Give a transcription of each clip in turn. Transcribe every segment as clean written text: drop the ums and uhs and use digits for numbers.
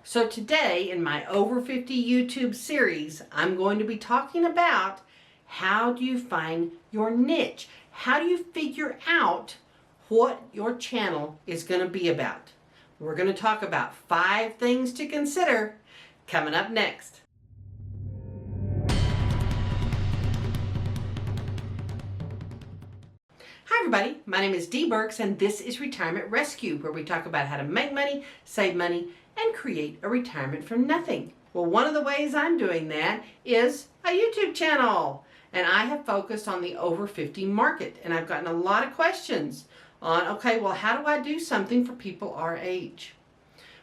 So today in my Over 50 YouTube series, I'm going to be talking about how do you find your niche? How do you figure out what your channel is going to be about? We're going to talk about 5 things to consider coming up next. Hi everybody, my name is Dee Burks and this is Retirement Rescue, where we talk about how to make money, save money, and create a retirement from nothing. Well, one of the ways I'm doing that is a YouTube channel. And I have focused on the over 50 market. And I've gotten a lot of questions on, okay, well, how do I do something for people our age?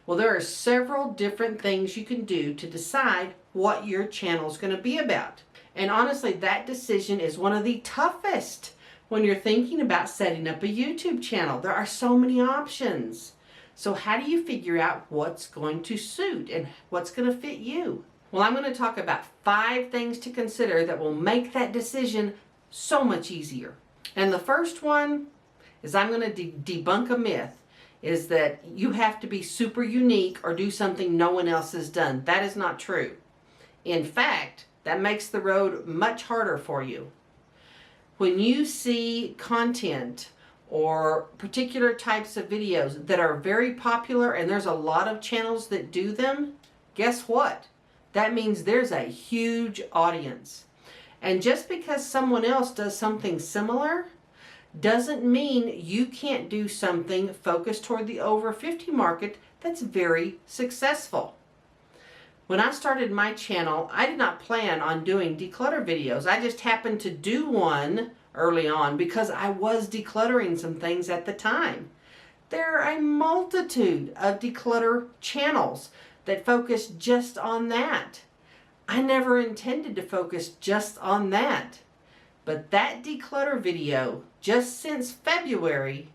Well, there are several different things you can do to decide what your channel is going to be about. And honestly, that decision is one of the toughest when you're thinking about setting up a YouTube channel. There are so many options. So how do you figure out what's going to suit and what's going to fit you? Well, I'm going to talk about 5 things to consider that will make that decision so much easier. And the first one is I'm going to debunk a myth, is that you have to be super unique or do something no one else has done. That is not true. In fact, that makes the road much harder for you. When you see content or particular types of videos that are very popular and there's a lot of channels that do them, guess what? That means there's a huge audience. And just because someone else does something similar doesn't mean you can't do something focused toward the over 50 market that's very successful. When I started my channel, I did not plan on doing declutter videos. I just happened to do one early on because I was decluttering some things at the time. There are a multitude of declutter channels that focus just on that. I never intended to focus just on that. But that declutter video, just since February,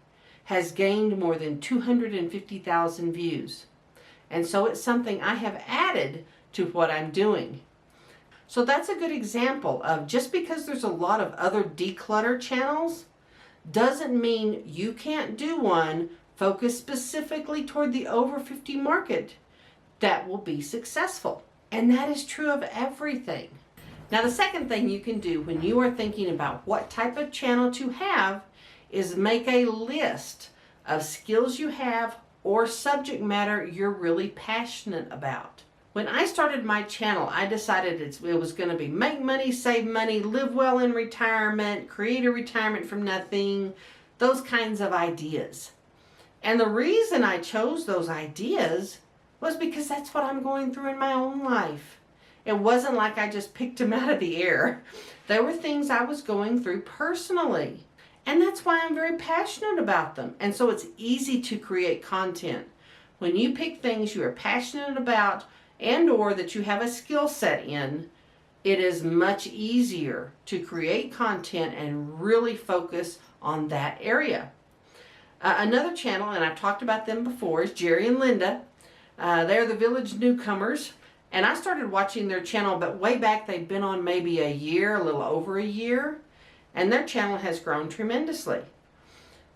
has gained more than 250,000 views. And so it's something I have added to what I'm doing. So that's a good example of just because there's a lot of other declutter channels doesn't mean you can't do one focused specifically toward the over 50 market that will be successful. And that is true of everything. Now, the second thing you can do when you are thinking about what type of channel to have is make a list of skills you have or subject matter you're really passionate about. When I started my channel, I decided it was going to be make money, save money, live well in retirement, create a retirement from nothing, those kinds of ideas. And the reason I chose those ideas was because that's what I'm going through in my own life. It wasn't like I just picked them out of the air. There were things I was going through personally. And that's why I'm very passionate about them. And so it's easy to create content. When you pick things you are passionate about and or that you have a skill set in, it is much easier to create content and really focus on that area. Another channel, and I've talked about them before, is Jerry and Linda. They're the Village Newcomers. And I started watching their channel, but way back they've been on maybe a year, a little over a year. And their channel has grown tremendously.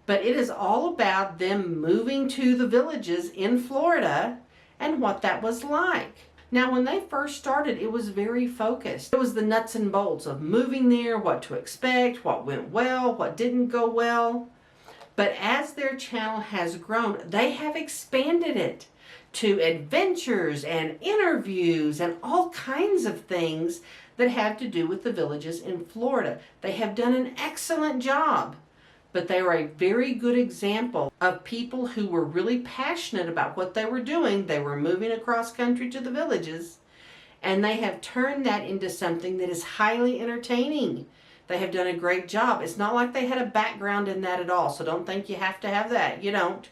But it is all about them moving to the villages in Florida and what that was like. Now, when they first started, it was very focused. It was the nuts and bolts of moving there, what to expect, what went well, what didn't go well. But as their channel has grown, they have expanded it to adventures and interviews and all kinds of things that have to do with the villages in Florida. They have done an excellent job, but they are a very good example of people who were really passionate about what they were doing. They were moving across country to the villages, and they have turned that into something that is highly entertaining. They have done a great job. It's not like they had a background in that at all, so don't think you have to have that. You don't.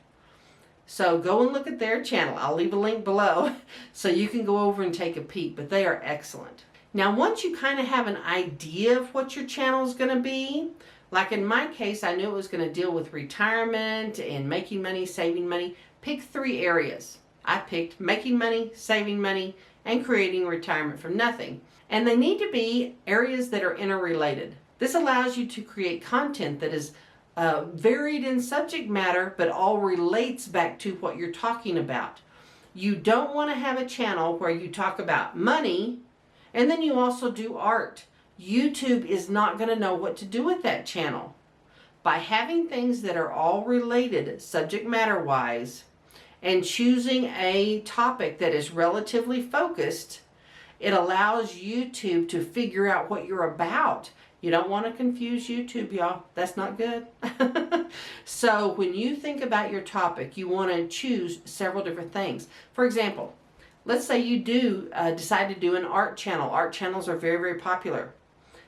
So go and look at their channel. I'll leave a link below so you can go over and take a peek, but they are excellent. Now, once you kind of have an idea of what your channel is going to be, like in my case, I knew it was going to deal with retirement and making money, saving money. Pick 3 areas. I picked making money, saving money, and creating retirement from nothing. And they need to be areas that are interrelated. This allows you to create content that is varied in subject matter, but all relates back to what you're talking about. You don't want to have a channel where you talk about money and then you also do art. YouTube is not going to know what to do with that channel. By having things that are all related subject matter wise and choosing a topic that is relatively focused, it allows YouTube to figure out what you're about. You don't want to confuse YouTube, y'all. That's not good. So when you think about your topic, you want to choose several different things. For example, let's say you do decide to do an art channel. Art channels are very, very popular.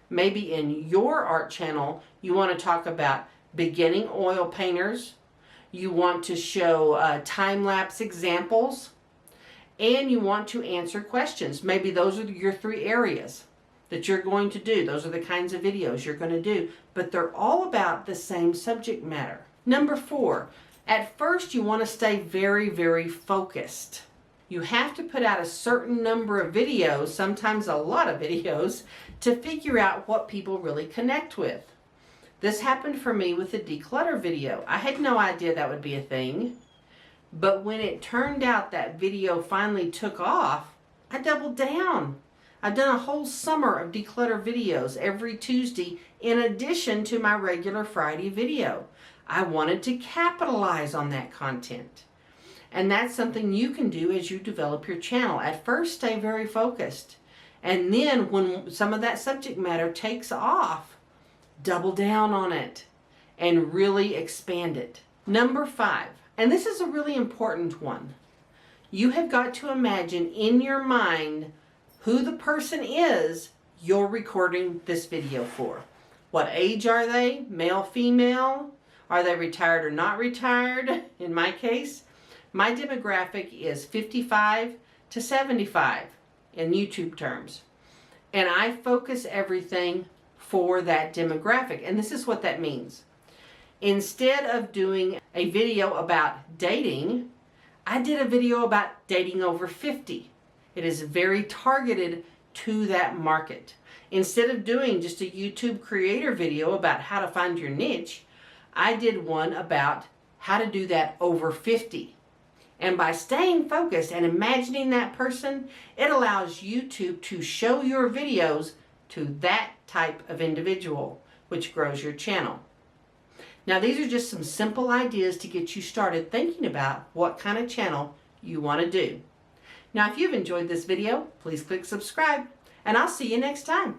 Maybe in your art channel, you want to talk about beginning oil painters. You want to show time-lapse examples. And you want to answer questions. Maybe those are your 3 areas that you're going to do. Those are the kinds of videos you're going to do. But they're all about the same subject matter. Number 4, at first you want to stay very, very focused. You have to put out a certain number of videos, sometimes a lot of videos, to figure out what people really connect with. This happened for me with the declutter video. I had no idea that would be a thing. But when it turned out that video finally took off, I doubled down. I've done a whole summer of declutter videos every Tuesday in addition to my regular Friday video. I wanted to capitalize on that content. And that's something you can do as you develop your channel. At first, stay very focused. And then when some of that subject matter takes off, double down on it and really expand it. Number 5, and this is a really important one. You have got to imagine in your mind who the person is you're recording this video for. What age are they? Male, female? Are they retired or not retired? In my case, my demographic is 55 to 75 in YouTube terms. And I focus everything for that demographic. And this is what that means. Instead of doing a video about dating, I did a video about dating over 50. It is very targeted to that market. Instead of doing just a YouTube creator video about how to find your niche, I did one about how to do that over 50. And by staying focused and imagining that person, it allows YouTube to show your videos to that type of individual, which grows your channel. Now, these are just some simple ideas to get you started thinking about what kind of channel you want to do. Now, if you've enjoyed this video, please click subscribe, and I'll see you next time.